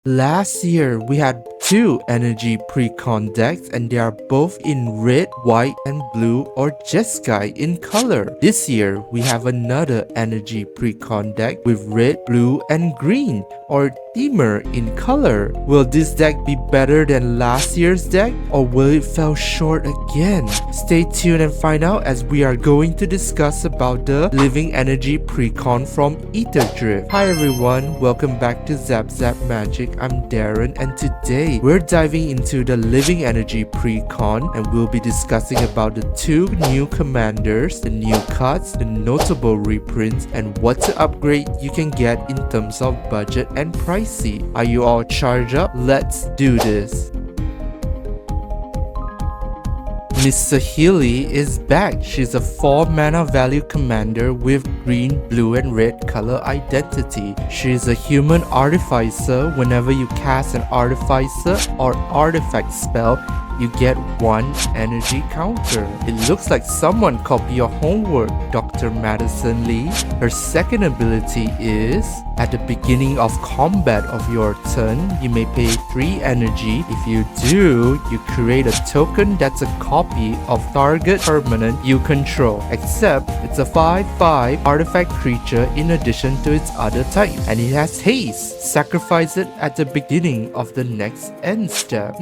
Last year, we had two energy Precon decks and they are both in red, white, and blue or Jeskai in color. This year, we have another energy Precon deck with red, blue, and green or Themer in color. Will this deck be better than last year's deck or will it fall short again? Stay tuned and find out as we are going to discuss about the Living Energy Precon from Aetherdrift. Hi everyone, welcome back to Zap Zap Magic. I'm Darren and today we're diving into the Living Energy Precon and we'll be discussing about the two new commanders, the new cards, the notable reprints, and what to upgrade you can get in terms of budget and pricey. Are you all charged up? Let's do this. Miss Saheeli is back. She's a 4 mana value commander with green, blue, and red color identity. She's a human artificer. Whenever you cast an artificer or artifact spell, you get 1 energy counter. It looks like someone copied your homework, Dr. Madison Lee. Her second ability is, at the beginning of combat of your turn, you may pay 3 energy. If you do, you create a token that's a copy of target permanent you control, except it's a 5/5 artifact creature in addition to its other type, and it has haste. Sacrifice it at the beginning of the next end step.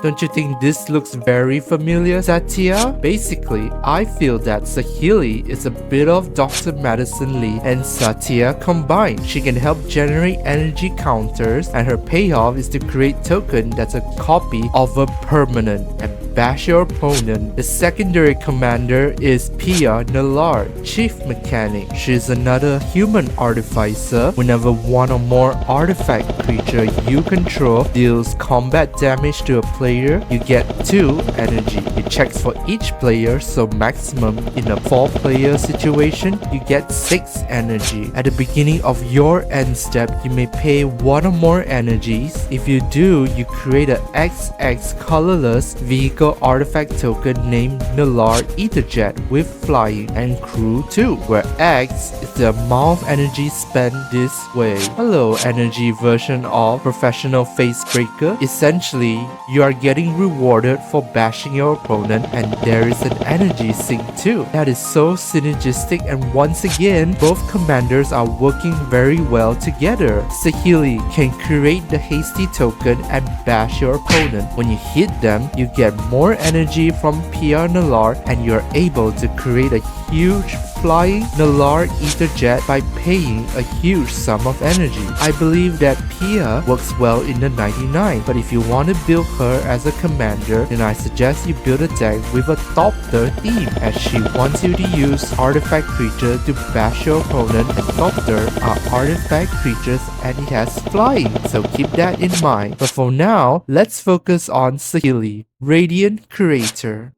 Don't you think this looks very familiar, Satya? Basically, I feel that Saheeli is a bit of Dr. Madison Lee and Satya combined. She can help generate energy counters, and her payoff is to create token that's a copy of a permanent and bash your opponent. The secondary commander is Pia Nalar, Chief Mechanic. She's another human artificer. Whenever one or more artifact creature you control deals combat damage to a player, you get 2 energy. It checks for each player, so maximum in a 4-player situation, you get 6 energy. At the beginning of your end step, you may pay 1 or more energies. If you do, you create a XX colorless vehicle artifact token named Nalar Aetherjet with flying and crew 2, where X is the amount of energy spent this way. Hello, energy version of Professional Facebreaker. Essentially, you are getting rewarded for bashing your opponent, and there is an energy sink too. That is so synergistic, and once again, both commanders are working very well together. Saheeli can create the hasty token and bash your opponent. When you hit them, you get more energy from Pia Nalar, and you're able to create a huge flying Nalar Aetherjet by paying a huge sum of energy. I believe that Pia works well in the 99, but if you want to build her as a commander, then I suggest you build a deck with a Thopter theme, as she wants you to use artifact creature to bash your opponent, and Thopter are artifact creatures and it has flying, so keep that in mind. But for now, let's focus on Saheeli, Radiant Creator.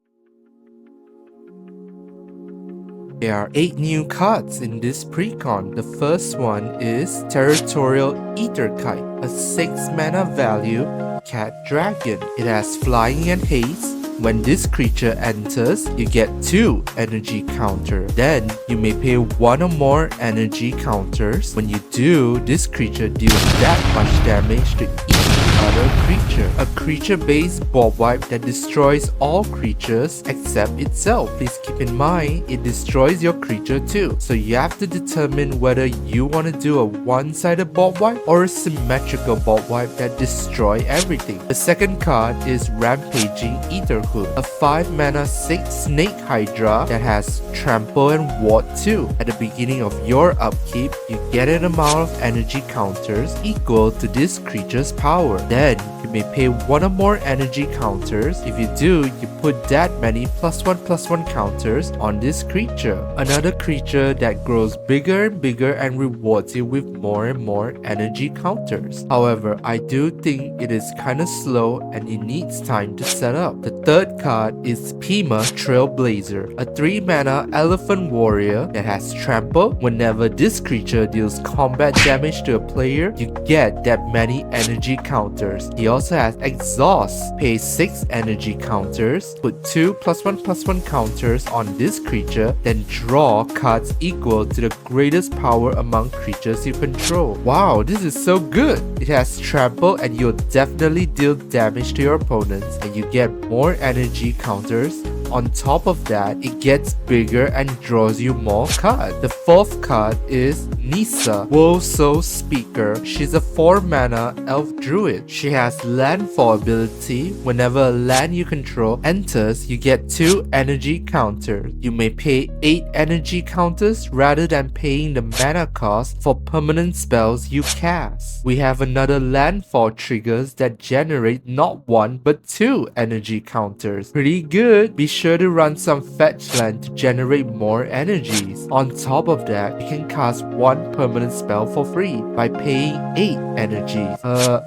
There are 8 new cards in this Precon. The first one is Territorial Aetherkite, a 6 mana value cat dragon. It has flying and haste. When this creature enters, you get 2 energy counter. Then, you may pay 1 or more energy counters. When you do, this creature deals that much damage to each other creature. A creature-based board wipe that destroys all creatures except itself. Please keep in mind, it destroys your creature too. So you have to determine whether you want to do a one-sided board wipe or a symmetrical board wipe that destroy everything. The second card is Rampaging Aetherhood, a 5 mana 6 snake hydra that has trample and ward 2. At the beginning of your upkeep, you get an amount of energy counters equal to this creature's power. Then, you may pay 1 or more energy counters. If you do, you put that many +1/+1 counters on this creature. Another creature that grows bigger and bigger and rewards you with more and more energy counters. However, I do think it is kinda slow and it needs time to set up. The third card is Pima Trailblazer, a 3 mana elephant warrior that has trample. Whenever this creature deals combat damage to a player, you get that many energy counters. counters. He also has Exhaust. Pay 6 energy counters. Put 2 +1/+1 counters on this creature. Then draw cards equal to the greatest power among creatures you control. Wow, this is so good. It has Trample and you'll definitely deal damage to your opponents. And you get more energy counters. On top of that, it gets bigger and draws you more cards. The fourth card is Nissa, World Soul Speaker. She's a 4 mana elf druid. She has landfall ability. Whenever a land you control enters, you get 2 energy counters. You may pay 8 energy counters rather than paying the mana cost for permanent spells you cast. We have another landfall triggers that generate not 1 but 2 energy counters. Pretty good. Be sure to run some fetch land to generate more energies. On top of that, you can cast 1 permanent spell for free by paying 8 energies.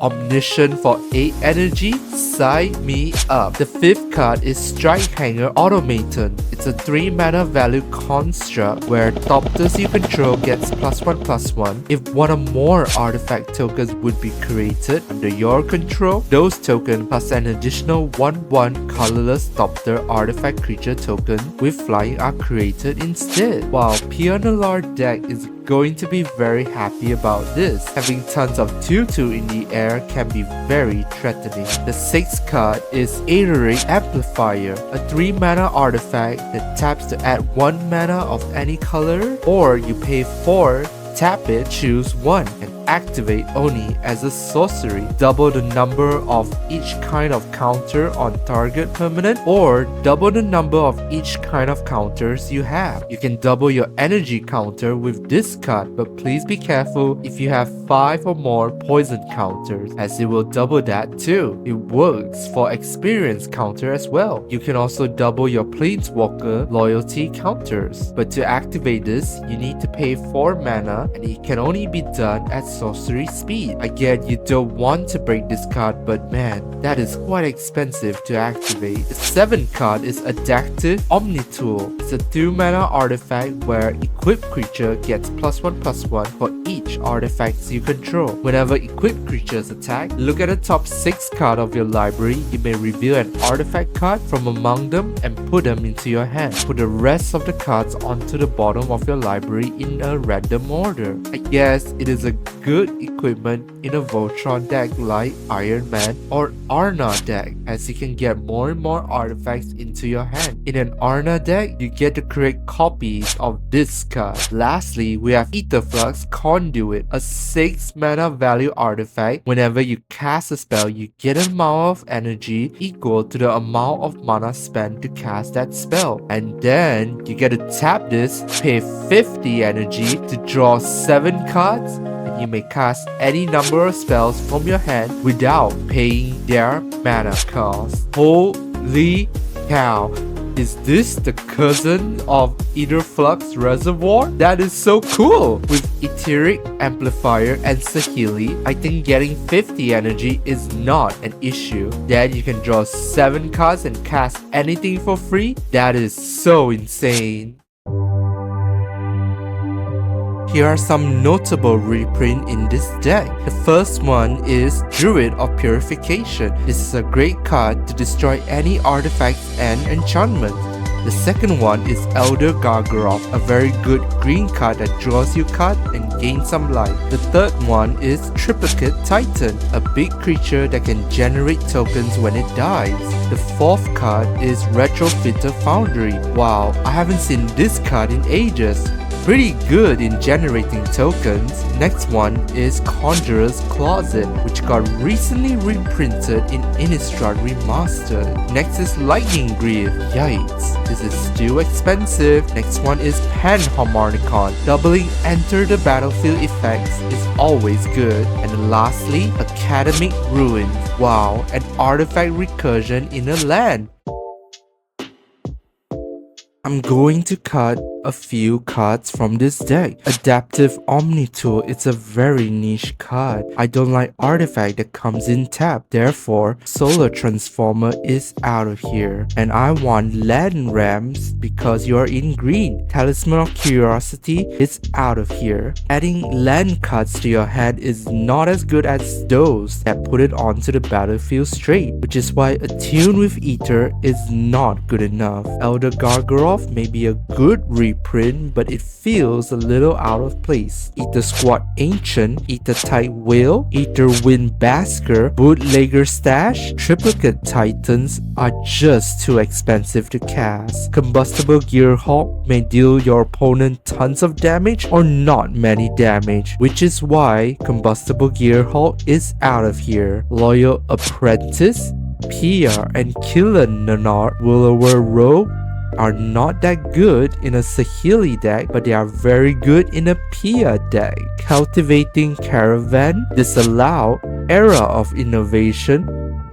Omniscient for 8 energy? Sign me up. The fifth card is Strike Hanger Automaton. It's a 3 mana value construct where Thopters you control gets +1/+1. If one or more artifact tokens would be created under your control, those tokens plus an additional 1/1 colorless Thopter artifact creature token with flying are created instead. Wow, Pioneer deck is going to be very happy about this. Having tons of 2/2 in the air can be very threatening. The sixth card is Aetherdrift Amplifier, a 3 mana artifact that taps to add 1 mana of any color, or you pay 4, tap it, choose 1, and activate only as a sorcery. Double the number of each kind of counter on target permanent, or double the number of each kind of counters you have. You can double your energy counter with this card, but please be careful if you have 5 or more poison counters, as it will double that too. It works for experience counter as well. You can also double your planeswalker loyalty counters, but to activate this, you need to pay 4 mana, and it can only be done at sorcery speed. Again, you don't want to break this card, but man, that is quite expensive to activate. The 7th card is Adaptive Omnitool. It's a 2 mana artifact where equipped creature gets +1/+1 for each artifact you control. Whenever equipped creatures attack, look at the top 6 card of your library. You may reveal an artifact card from among them and put them into your hand. Put the rest of the cards onto the bottom of your library in a random order. I guess it is a good equipment in a Voltron deck like Iron Man or Arna deck, as you can get more and more artifacts into your hand. In an Arna deck, you get to create copies of this card. Lastly, we have Aetherflux Conduit, a 6 mana value artifact. Whenever you cast a spell, you get an amount of energy equal to the amount of mana spent to cast that spell. And then you get to tap this, pay 50 energy to draw 7 cards, and you may cast any number of spells from your hand without paying their mana cost. Holy cow! Is this the cousin of Aetherflux Reservoir? That is so cool! With Etheric Amplifier and Sahili, I think getting 50 energy is not an issue. Then you can draw 7 cards and cast anything for free? That is so insane! Here are some notable reprints in this deck. The first one is Druid of Purification. This is a great card to destroy any artifacts and enchantment. The second one is Elder Gargaroth, a very good green card that draws you card and gains some life. The third one is Triplicate Titan, a big creature that can generate tokens when it dies. The fourth card is Retrofitter Foundry. Wow, I haven't seen this card in ages. Pretty good in generating tokens. Next one is Conjurer's Closet, which got recently reprinted in Innistrad Remastered. Next is Lightning Greave. Yikes, this is still expensive. Next one is Panharmonicon. Doubling enter the battlefield effects is always good. And lastly, Academic Ruins. Wow, an artifact recursion in a land. I'm going to cut a few cards from this deck. Adaptive Omni Tool, it's a very niche card. I don't like artifact that comes in tap, therefore Solar Transformer is out of here. And I want Land Rams because you're in green. Talisman of Curiosity is out of here. Adding land cards to your hand is not as good as those that put it onto the battlefield straight, which is why Attune with Aether is not good enough. Elder Gargaroth may be a good reprint, but it feels a little out of place. Aether Squad Ancient, Aether Tide Whale, Aether Wind Basker, Bootlegger Stash, Triplicate Titans are just too expensive to cast. Combustible Gearhawk may deal your opponent tons of damage or not many damage, which is why Combustible Gearhawk is out of here. Loyal Apprentice, Pia, and Killer Nanar Willower Rogue are not that good in a Saheeli deck, but they are very good in a Pia deck. Cultivating Caravan, Disallow, Era of Innovation,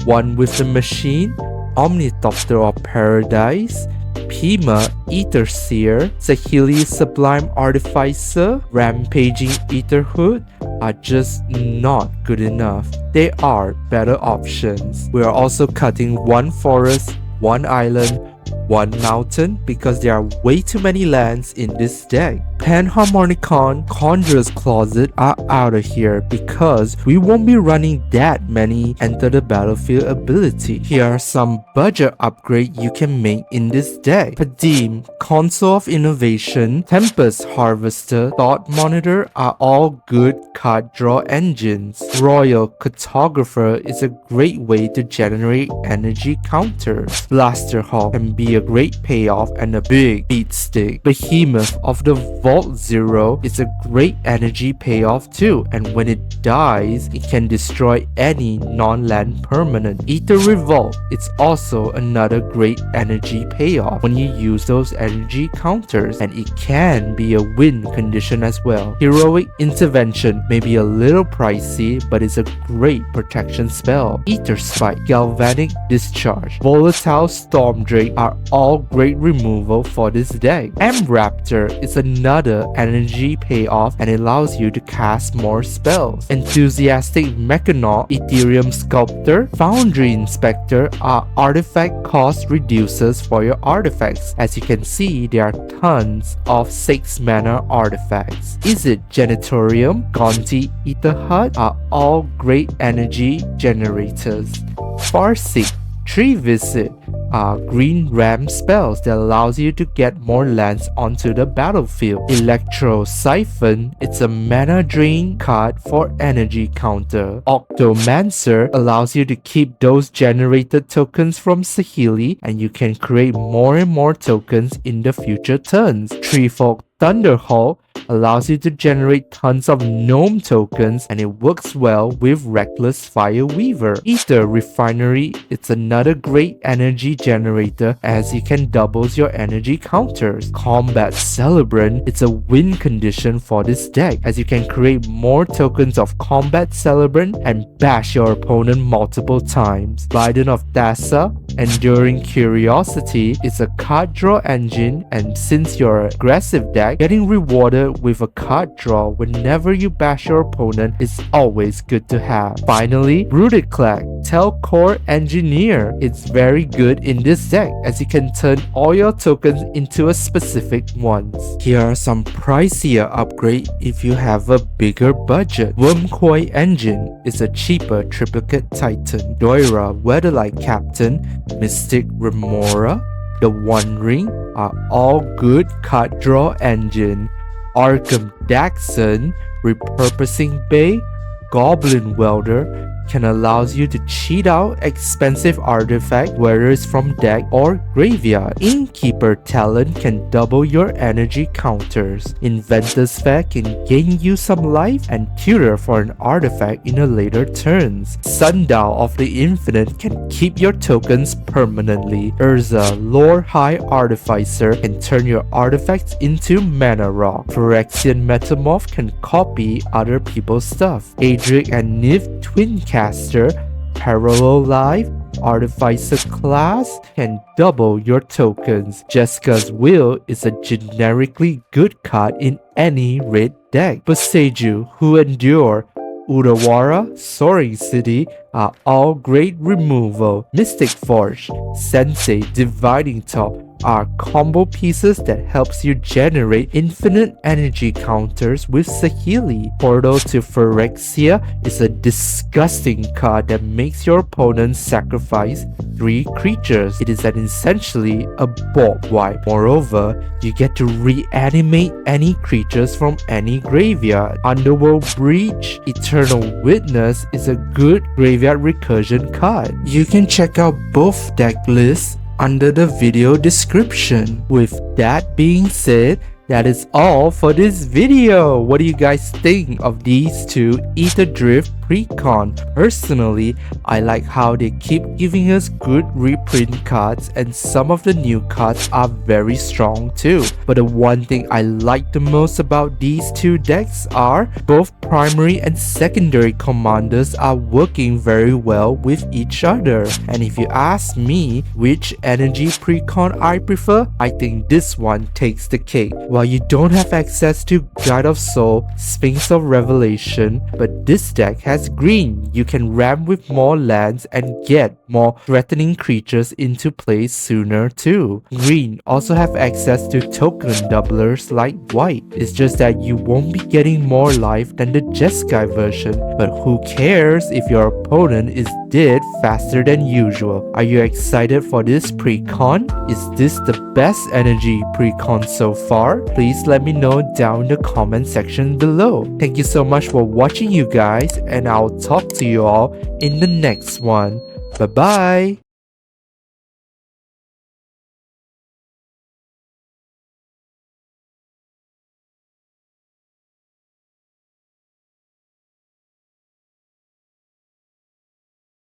One with the Machine, Omnithopter of Paradise, Pima, Aetherseer, Saheeli Sublime Artificer, Rampaging Aetherhood are just not good enough. They are better options. We are also cutting one forest, one island, one mountain because there are way too many lands in this deck. Panharmonicon, Conjurer's Closet are out of here because we won't be running that many Enter the Battlefield ability. Here are some budget upgrades you can make in this deck. Padim, Console of Innovation, Tempest Harvester, Thought Monitor are all good card draw engines. Royal Cartographer is a great way to generate energy counters. Blaster Hawk can be a great payoff and a big beat stick. Behemoth of the Vault Zero is a great energy payoff too, and when it dies, it can destroy any non-land permanent. Aether Revolt, it's also another great energy payoff when you use those energy counters, and it can be a win condition as well. Heroic Intervention may be a little pricey, but it's a great protection spell. Aether Spike, Galvanic Discharge, Volatile Stormdrake are all great removal for this deck. M-Raptor is another energy payoff and it allows you to cast more spells. Enthusiastic Mechanaut, Ethereum Sculptor, Foundry Inspector are artifact cost reducers for your artifacts. As you can see, there are tons of 6 mana artifacts. Izzet Janitorium, Gonti Ether Hut are all great energy generators. Farseek, Tree Visit are green ram spells that allows you to get more lands onto the battlefield. Electro Siphon, it's a mana drain card for energy counter. Octomancer allows you to keep those generated tokens from Saheeli, and you can create more and more tokens in the future turns. Treefolk Thunderhawk allows you to generate tons of gnome tokens, and it works well with Reckless Fireweaver. Aether Refinery, it's another great energy generator as you can double your energy counters. Combat Celebrant, it's a win condition for this deck as you can create more tokens of Combat Celebrant and bash your opponent multiple times. Biden of Thassa, Enduring Curiosity is a card draw engine, and since you're an aggressive deck, getting rewarded with a card draw whenever you bash your opponent is always good to have. Finally, Rooted Clack, Telcore Engineer. It's very good in this deck as you can turn all your tokens into a specific ones. Here are some pricier upgrades if you have a bigger budget. Wormcoil Engine is a cheaper triplicate titan. Doira Weatherlight Captain, Mystic Remora, The One Ring are all good card draw engine. Arkham Daxon, Repurposing Bay, Goblin Welder can allows you to cheat out expensive artifact whether it's from deck or graveyard. Innkeeper Talent can double your energy counters. Inventor's Fair can gain you some life and tutor for an artifact in a later turns. Sundial of the Infinite can keep your tokens permanently. Urza Lore High Artificer can turn your artifacts into mana rock. Phyrexian Metamorph can copy other people's stuff. Adric and Niv Twin Caster, Parallel Life, Artificer class can double your tokens. Jessica's Will is a generically good card in any red deck. But Seiju, Who Endure, Udawara, Soaring City are all great removal. Mystic Forge, Sensei, Dividing Top are combo pieces that helps you generate infinite energy counters with Saheeli. Portal to Phyrexia is a disgusting card that makes your opponent sacrifice 3 creatures. It is essentially a board wipe. Moreover, you get to reanimate any creatures from any graveyard. Underworld Breach, Eternal Witness is a good graveyard recursion card. You can check out both deck lists under the video description. With that being said, that is all for this video. What do you guys think of these two Aetherdrift Precon? Personally, I like how they keep giving us good reprint cards, and some of the new cards are very strong too. But the one thing I like the most about these two decks are both primary and secondary commanders are working very well with each other. And if you ask me which energy Precon I prefer, I think this one takes the cake. While you don't have access to Guide of Soul, Sphinx of Revelation, but this deck has green. You can ram with more lands and get more threatening creatures into play sooner too. Green also have access to token doublers like white. It's just that you won't be getting more life than the Jeskai version, but who cares if your opponent is dead faster than usual. Are you excited for this Precon? Is this the best energy Precon so far? Please let me know down in the comment section below. Thank you so much for watching, you guys, and I'll talk to you all in the next one. Bye bye.